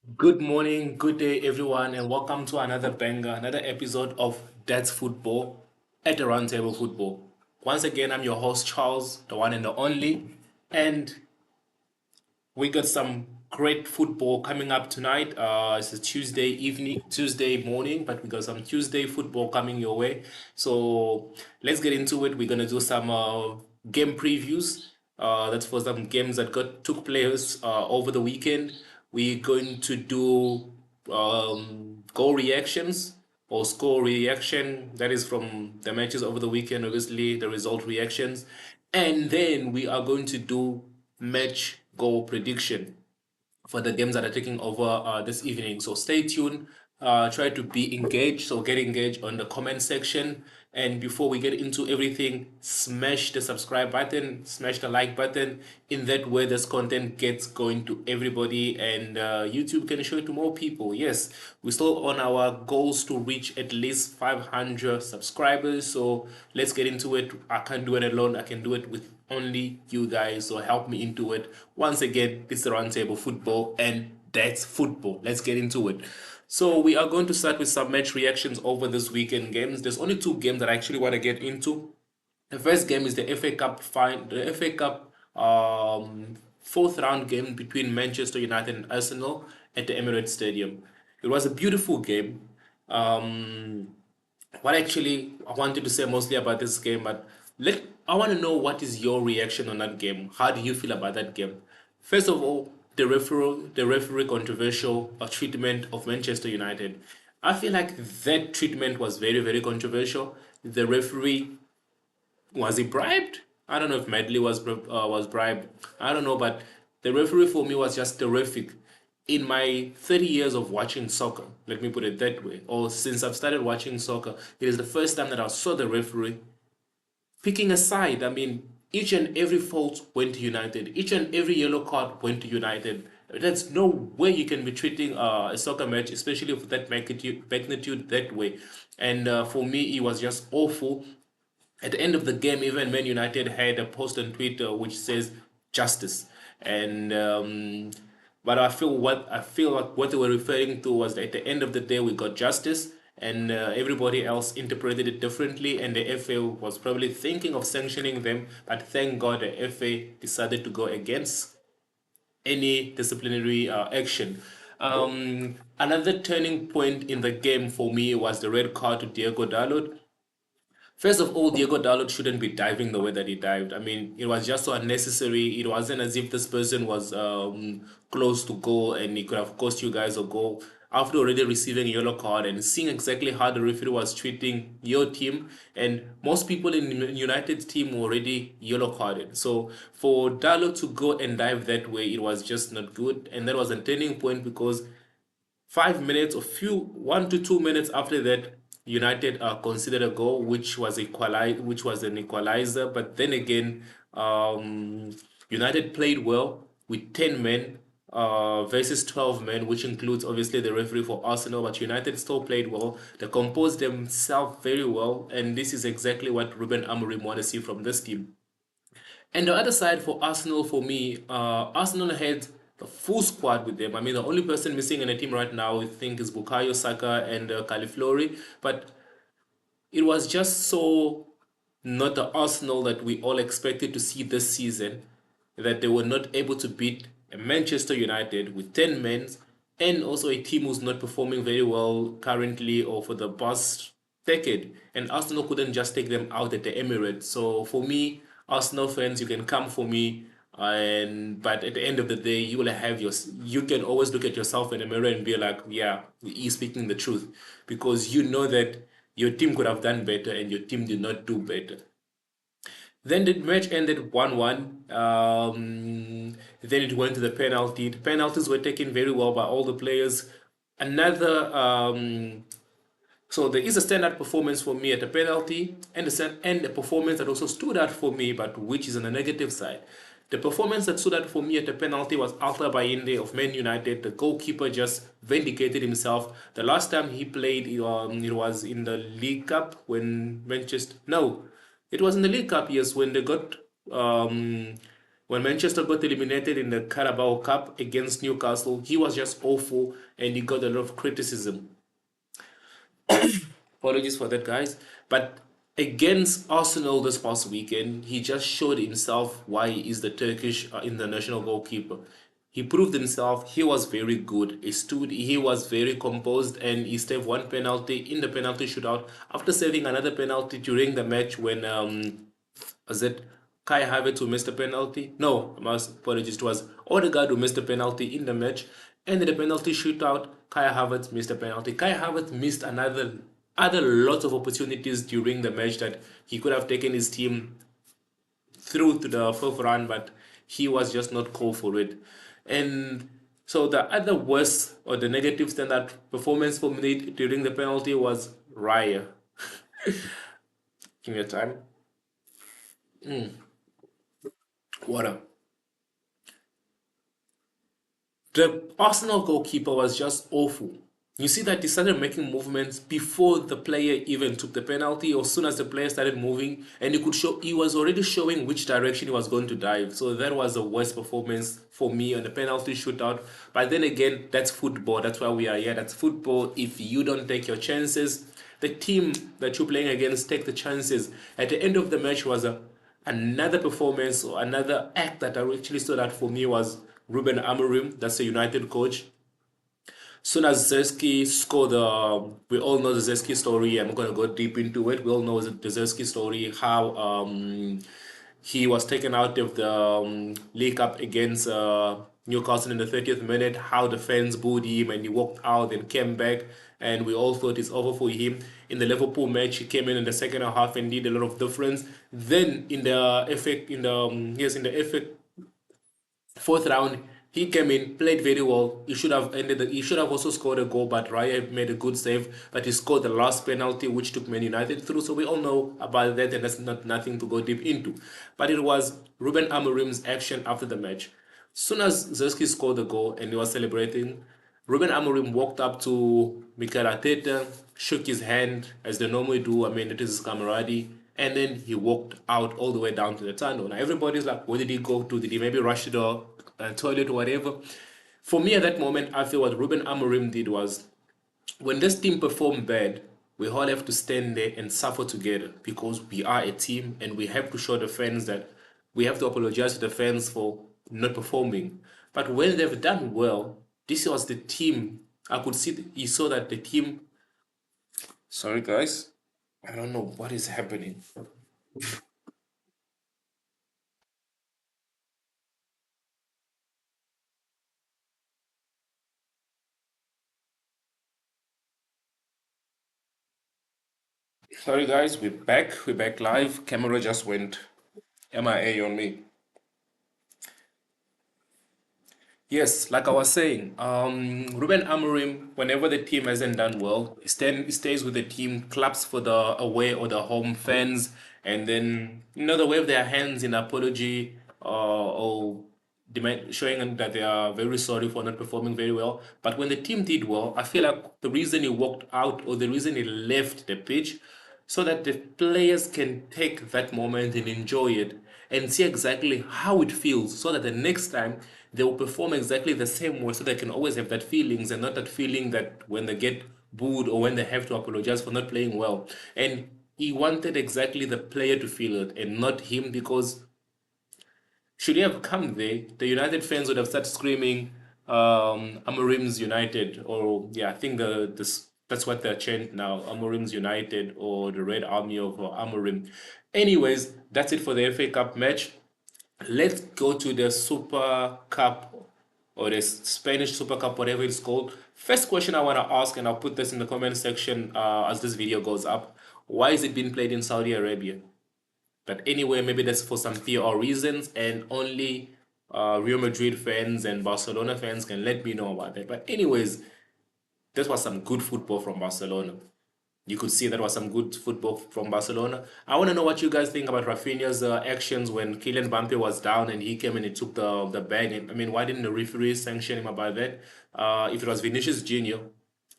Good morning, good day, everyone, and welcome to another banger, another episode of That's Football at the Roundtable Football. Once again, I'm your host, Charles, the one and the only, and we got some great football coming up tonight. It's a Tuesday evening, Tuesday morning, but we got some Tuesday football coming your way. So let's get into it. We're gonna do some game previews. That's for some games that got took place over the weekend. We're going to do goal reactions or score reaction. That is from the matches over the weekend. Obviously, the result reactions, and then we are going to do match goal prediction for the games that are taking over this evening. So stay tuned. Try to be engaged. So get engaged on the comment section. And before we get into everything, smash the subscribe button, smash the like button. In that way, this content gets going to everybody, and YouTube can show it to more people. Yes, we're still on our goals to reach at least 500 subscribers. So let's get into it. I can't do it alone. I can do it with only you guys, so help me into it. Once again, it's the Roundtable Football, and that's football. Let's get into it. So we are going to start with some match reactions over this weekend games. There's only two games that I actually want to get into. The first game is the FA Cup fourth round game between Manchester United and Arsenal at the Emirates Stadium. It was a beautiful game. Um, what actually I wanted to say mostly about this game, but I want to know what is your reaction on that game. How do you feel about that game? First of all, the referee controversial treatment of Manchester United. I feel like that treatment was very, very controversial. The referee, was he bribed? I don't know if Medley was bribed. I don't know, but the referee for me was just terrific. In my 30 years of watching soccer, let me put it that way, or since I've started watching soccer, it is the first time that I saw the referee picking a side. I mean, each and every fault went to United. Each and every yellow card went to United. There's no way you can be treating a soccer match, especially with that magnitude that way. And for me, it was just awful. At the end of the game, even Man United had a post on Twitter which says justice, and but I feel like what they were referring to was that at the end of the day we got justice, and everybody else interpreted it differently, and the FA was probably thinking of sanctioning them, but thank God the FA decided to go against any disciplinary action. Another turning point in the game for me was the red card to Diego Dalot. First of all, Diego Dalot shouldn't be diving the way that he dived. I mean, it was just so unnecessary. It wasn't as if this person was close to goal and he could have cost you guys a goal after already receiving a yellow card and seeing exactly how the referee was treating your team. And most people in United's team were already yellow carded. So for Dalot to go and dive that way, it was just not good. And that was a turning point because 5 minutes or 1 to 2 minutes after that, United considered a goal, which was an equalizer. But then again, United played well with 10 men versus 12 men, which includes obviously the referee for Arsenal. But United still played well. They composed themselves very well, and this is exactly what Ruben Amorim want to see from this team. And the other side for Arsenal, for me, Arsenal had the full squad with them. I mean, the only person missing in the team right now, I think, is Bukayo Saka and Califlori. But it was just so not the Arsenal that we all expected to see this season, that they were not able to beat a Manchester United with 10 men and also a team who's not performing very well currently or for the past decade. And Arsenal couldn't just take them out at the Emirates. So for me, Arsenal fans, you can come for me, and but at the end of the day, you can always look at yourself in the mirror and be like, yeah, he's speaking the truth, because you know that your team could have done better and your team did not do better. Then the match ended 1-1. Then it went to the penalty. The penalties were taken very well by all the players. Another so there is a standard performance for me at the penalty, and a performance that also stood out for me, but which is on the negative side. The performance that stood out for me at the penalty was Alta Bayinde of Man United. The goalkeeper just vindicated himself. The last time he played, it was in the League Cup when Manchester. No, it was in the League Cup, yes, um, When Manchester got eliminated in the Carabao Cup against Newcastle, he was just awful and he got a lot of criticism. Apologies for that, guys. But against Arsenal this past weekend, he just showed himself why he is the Turkish international goalkeeper. He proved himself. He was very good. He stood. He was very composed, and he saved one penalty in the penalty shootout. After saving another penalty during the match, when was it Kai Havertz who missed a penalty? No, my apologies. It was Odegaard who missed a penalty in the match, and in the penalty shootout, Kai Havertz missed a penalty. Kai Havertz missed another other lots of opportunities during the match that he could have taken his team through to the fourth round, but he was just not called for it. And so the other worst or the negative standard performance for me during the penalty was Raya. Give me a time. Water. The Arsenal goalkeeper was just awful. You see that he started making movements before the player even took the penalty, or as soon as the player started moving, and he was already showing which direction he was going to dive. So that was the worst performance for me on the penalty shootout. But then again, that's football. That's why we are here. That's football. If you don't take your chances, the team that you're playing against take the chances. At the end of the match was another performance or another act that actually stood out for me was Ruben Amorim, that's the United coach. Soon as Zeski scored we all know the Zeski story. I'm not going to go deep into it. We all know the Zeski story, how he was taken out of the League Cup against Newcastle in the 30th minute, how the fans booed him and he walked out and came back. And we all thought it's over for him. In the Liverpool match, he came in the second half and did a lot of difference. Then in the FA, in the FA fourth round, he came in, played very well. He should have ended. He should have also scored a goal, but Raya made a good save. But he scored the last penalty, which took Man United through. So we all know about that, and that's not nothing to go deep into. But it was Ruben Amorim's action after the match. Soon as Zeski scored the goal and he was celebrating, Ruben Amorim walked up to Mikel Arteta, shook his hand as they normally do. I mean, it is his camaraderie. And then he walked out all the way down to the tunnel. Now everybody's like, where did he go to? Did he maybe rush to the toilet or whatever? For me at that moment, I feel what Ruben Amorim did was, when this team performed bad, we all have to stand there and suffer together because we are a team and we have to show the fans that we have to apologize to the fans for not performing. But when they've done well, this was the team. I could see, you saw that the team. Sorry, guys. I don't know what is happening. Sorry, guys. We're back. We're back live. Camera just went MIA on me. Yes, like I was saying, Ruben Amorim, whenever the team hasn't done well, he stays with the team, claps for the away or the home fans, and then they wave their hands in apology or showing them that they are very sorry for not performing very well. But when the team did well, I feel like the reason he walked out or the reason he left the pitch so that the players can take that moment and enjoy it and see exactly how it feels so that the next time they will perform exactly the same way so they can always have that feelings and not that feeling that when they get booed or when they have to apologize for not playing well. And he wanted exactly the player to feel it and not him, because should he have come there, the United fans would have started screaming, Amorim's United, or yeah, I think that's what they're chanting now, Amorim's United, or the Red Army of Amorim. Anyways, that's it for the FA Cup match. Let's go to the Super Cup or the Spanish Super Cup, whatever it's called. First question I want to ask, and I'll put this in the comment section as this video goes up. Why is it being played in Saudi Arabia? But anyway, maybe that's for some PR reasons, and only Real Madrid fans and Barcelona fans can let me know about that. But anyways, this was some good football from Barcelona. You could see that was some good football from Barcelona. I want to know what you guys think about Rafinha's actions when Kylian Mbappe was down and he came and he took the bag. I mean, why didn't the referee sanction him about that? If it was Vinicius Junior,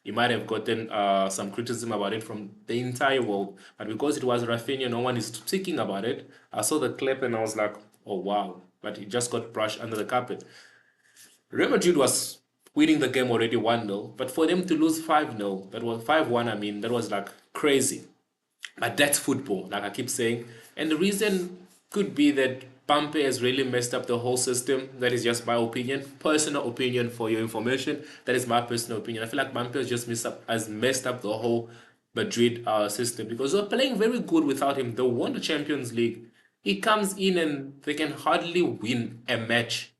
he might have gotten some criticism about it from the entire world. But because it was Rafinha, no one is speaking about it. I saw the clip and I was like, oh wow. but it just got brushed under the carpet. Real Madrid was winning the game already 1-0, but for them to lose 5-0, that was 5-1, I mean, that was like crazy. But that's football, like I keep saying. And the reason could be that Pampe has really messed up the whole system. That is just my opinion, personal opinion for your information. That is my personal opinion. I feel like Pampe has messed up the whole Madrid system because they're playing very good without him. They won the Champions League. He comes in and they can hardly win a match.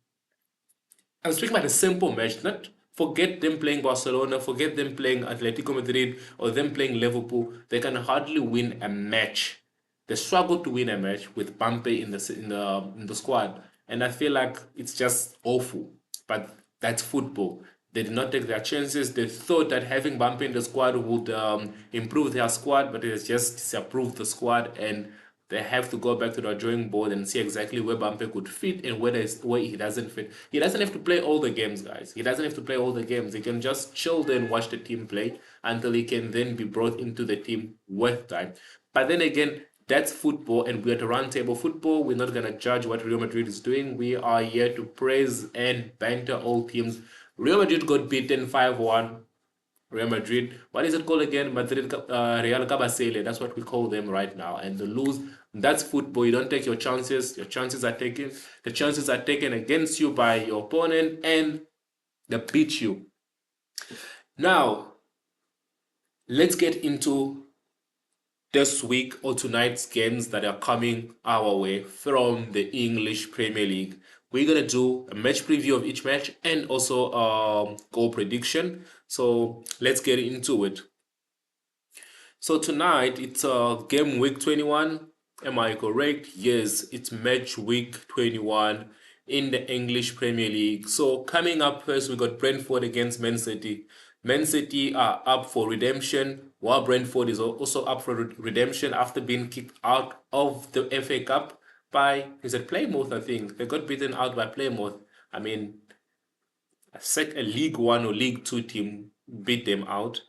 I'm speaking about a simple match, not forget them playing Barcelona, forget them playing Atletico Madrid or them playing Liverpool. They can hardly win a match. They struggle to win a match with Pampe in the squad, and I feel like it's just awful. But that's football. They did not take their chances. They thought that having Pampe in the squad would improve their squad, but it has just disapproved the squad, and they have to go back to the drawing board and see exactly where Bampe could fit and where he doesn't fit. He doesn't have to play all the games, guys. He doesn't have to play all the games. He can just chill there and watch the team play until he can then be brought into the team with time. But then again, that's football, and we're at round table football. We're not going to judge what Real Madrid is doing. We are here to praise and banter all teams. Real Madrid got beaten 5-1. Real Madrid. What is it called again? Madrid, Real Cabasele. That's what we call them right now. And the lose, that's football. You don't take your chances. Your chances are taken. The chances are taken against you by your opponent, and they beat you. Now, let's get into this week or tonight's games that are coming our way from the English Premier League. We're going to do a match preview of each match and also a goal prediction. So let's get into it. So tonight, it's game week 21. Am I correct? Yes, it's match week 21 in the English Premier League. So coming up first, we got Brentford against Man City. Man City are up for redemption, while Brentford is also up for redemption after being kicked out of the FA Cup by, is it Plymouth, I think. They got beaten out by Plymouth. I mean, a League One or League Two team beat them out.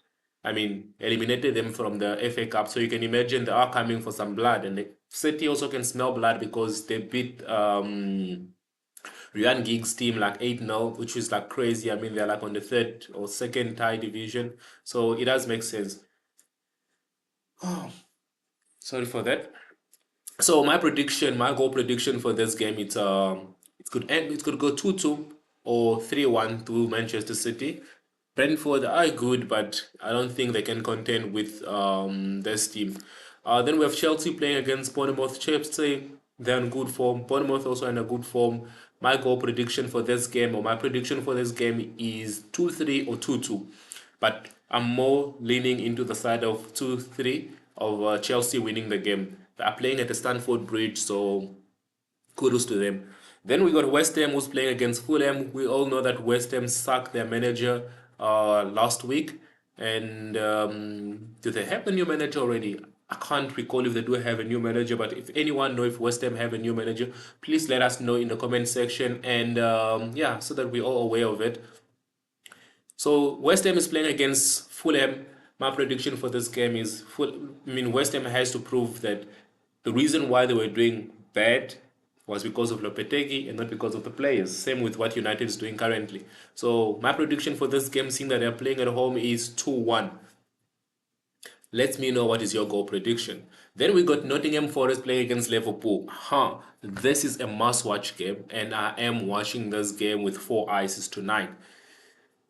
I mean, eliminated them from the FA Cup. So you can imagine they are coming for some blood. And the City also can smell blood because they beat Ryan Giggs' team like 8-0, which is like crazy. I mean, they're like on the third or second tie division. So it does make sense. Oh, sorry for that. So my goal prediction for this game, it could go 2-2 or 3-1 to Manchester City. Brentford are good, but I don't think they can contend with this team. Then we have Chelsea playing against Bournemouth. Chelsea, they're in good form. Bournemouth also in a good form. My prediction for this game is 2-3 or 2-2. But I'm more leaning into the side of 2-3 of Chelsea winning the game. They are playing at the Stamford Bridge, so kudos to them. Then we got West Ham who's playing against Fulham. We all know that West Ham sacked their manager last week. And do they have a new manager already? I can't recall if they do have a new manager, but if anyone know if West Ham have a new manager, please let us know in the comment section. And yeah, so that we're all aware of it. So West Ham is playing against Fulham. My prediction for this game is West Ham has to prove that the reason why they were doing bad was because of Lopetegui and not because of the players. Same with what United is doing currently. So my prediction for this game, seeing that they're playing at home, is 2-1. Let me know what is your goal prediction. Then we got Nottingham Forest playing against Liverpool. This is a must-watch game, and I am watching this game with 4 eyes tonight.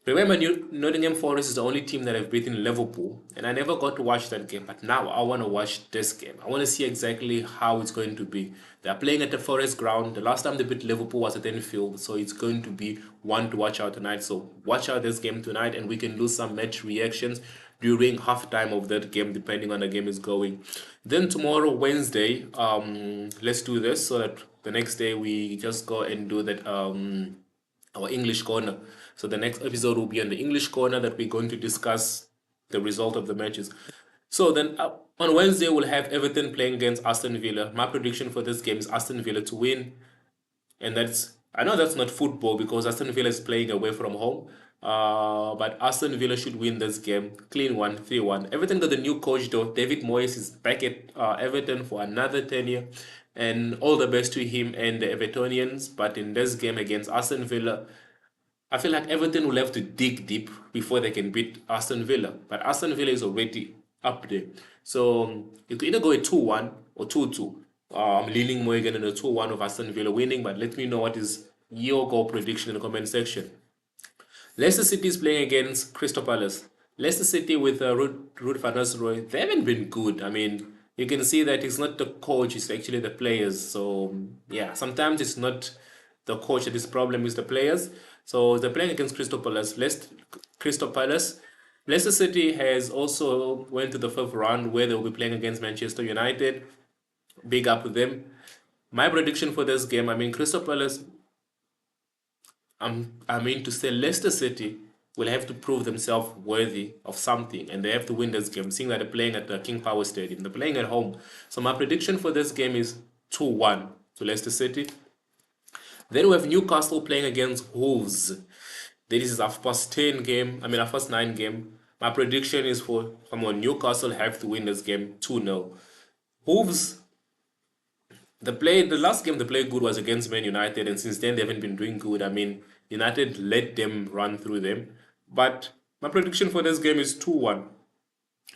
Remember, Nottingham Forest is the only team that have beaten Liverpool, and I never got to watch that game, but now I want to watch this game. I want to see exactly how it's going to be. They are playing at the Forest ground. The last time they beat Liverpool was at Anfield, so it's going to be one to watch out tonight. So watch out this game tonight, and we can do some match reactions during halftime of that game, depending on the game is going. Then tomorrow, Wednesday, let's do this so that the next day we just go and do that our English corner. So the next episode will be on the English corner that we're going to discuss the result of the matches. So then on Wednesday, we'll have Everton playing against Aston Villa. My prediction for this game is Aston Villa to win. And I know that's not football because Aston Villa is playing away from home. But Aston Villa should win this game. Clean one, 3-1. Everton got the new coach though. David Moyes is back at Everton for another tenure. and all the best to him and the Evertonians. But in this game against Aston Villa, I feel like Everton will have to dig deep before they can beat Aston Villa. But Aston Villa is already up there. So you could either go a 2-1 or 2-2. I'm leaning more again in a 2-1 of Aston Villa winning, but let me know what is your goal prediction in the comment section. Leicester City is playing against Crystal Palace. Leicester City with Ruud van Nistelrooy, they haven't been good. I mean, you can see that it's not the coach, it's actually the players. So, yeah, sometimes it's not the coach that is the problem, is the players. So, they're playing against Crystal Palace. Crystal Palace. Leicester City has also went to the fifth round where they'll be playing against Manchester United. Big up to them. My prediction for this game, I mean, Crystal Palace, I mean to say Leicester City will have to prove themselves worthy of something, and they have to win this game, seeing that they're playing at the King Power Stadium. They're playing at home. So my prediction for this game is 2-1 to Leicester City. Then we have Newcastle playing against Wolves. This is our first 10 game, I mean our first 9 game. My prediction is come on, Newcastle have to win this game 2-0. Wolves, the last game they played good was against Man United, and since then they haven't been doing good. I mean, United let them run through them. But my prediction for this game is 2-1.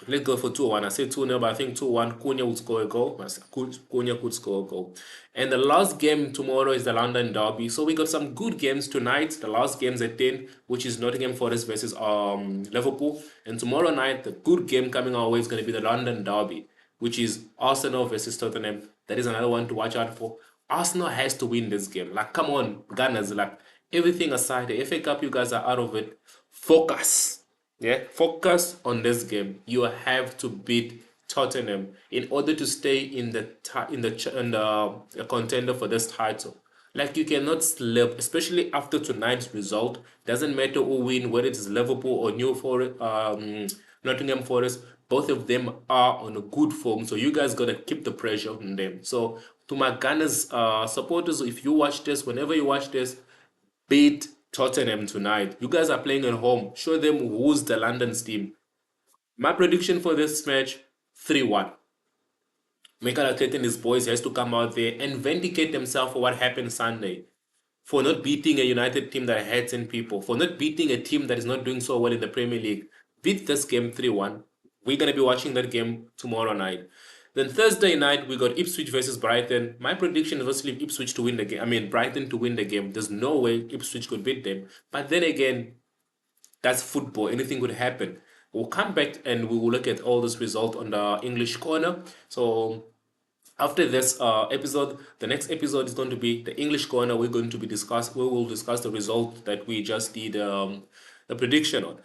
Let's go for 2-1. I say 2-0, but I think 2-1. Cunha will score a goal. Cunha could score a goal. And the last game tomorrow is the London Derby. So we got some good games tonight. The last game's at 10, which is Nottingham Forest versus Liverpool. And tomorrow night, the good game coming our way is going to be the London Derby, which is Arsenal versus Tottenham. That is another one to watch out for. Arsenal has to win this game. Like, come on, Gunners. Like, everything aside, the FA Cup, you guys are out of it. Focus. Yeah, focus on this game. You have to beat Tottenham in order to stay in the contender for this title. Like, you cannot slip, especially after tonight's result. Doesn't matter who win, whether it's Liverpool or Nottingham Forest. Both of them are on a good form, so you guys gotta keep the pressure on them. So to my Gunners supporters, if you watch this, whenever you watch this, beat Tottenham tonight. You guys are playing at home. Show them who's the London's team. My prediction for this match, 3-1. Mikel Arteta and his boys has to come out there and vindicate themselves for what happened Sunday. For not beating a United team that had 10 people. For not beating a team that is not doing so well in the Premier League. Beat this game 3-1. We're going to be watching that game tomorrow night. Then Thursday night, we got Ipswich versus Brighton. My prediction is obviously Ipswich to win the game. I mean, Brighton to win the game. There's no way Ipswich could beat them. But then again, that's football. Anything could happen. We'll come back and we will look at all this result on the English corner. So after this episode, the next episode is going to be the English corner. We will discuss the result that we just did the prediction on.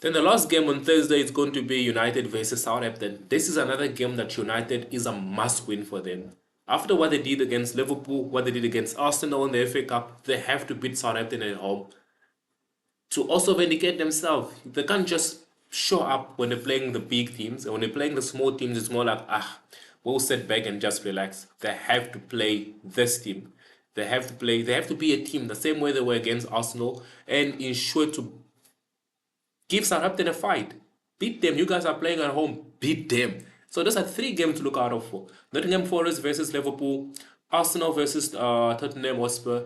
Then the last game on Thursday is going to be United versus Southampton. This is another game that United is a must-win for them. After what they did against Liverpool, what they did against Arsenal in the FA Cup, they have to beat Southampton at home to also vindicate themselves. They can't just show up when they're playing the big teams. And when they're playing the small teams, it's more like, we'll sit back and just relax. They have to play this team. They have to be a team the same way they were against Arsenal and ensure to give Southampton a fight. Beat them. You guys are playing at home. Beat them. So those are 3 games to look out for. Nottingham Forest versus Liverpool. Arsenal versus Tottenham Hotspur.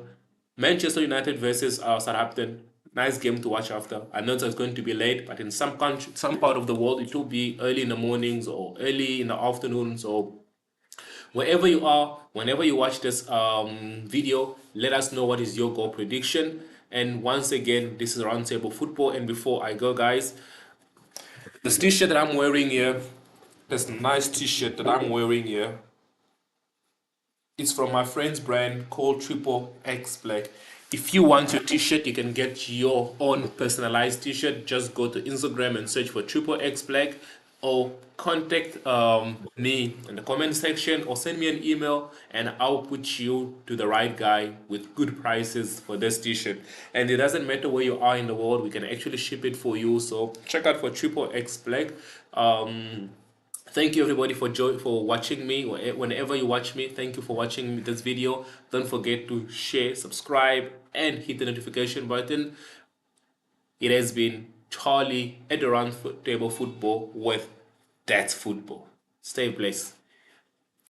Manchester United versus Southampton. Nice game to watch after. I know it's going to be late, but in some country, some part of the world, it will be early in the mornings or early in the afternoon. So wherever you are, whenever you watch this video, let us know what is your goal prediction. And once again, this is Roundtable Football. And before I go, guys, this t-shirt that I'm wearing here, this nice t-shirt that I'm wearing here, it's from my friend's brand called Triple X Black. If you want your t-shirt, you can get your own personalized t-shirt. Just go to Instagram and search for Triple X Black, or contact me in the comment section, or send me an email and I'll put you to the right guy with good prices for this t-shirt. And it doesn't matter where you are in the world, we can actually ship it for you. So check out for Triple X Black. Thank you everybody for watching me. Whenever you watch me, thank you for watching this video. Don't forget to share, subscribe, and hit the notification button. It has been Charlie at the Round Table Football with That's Football. Stay blessed.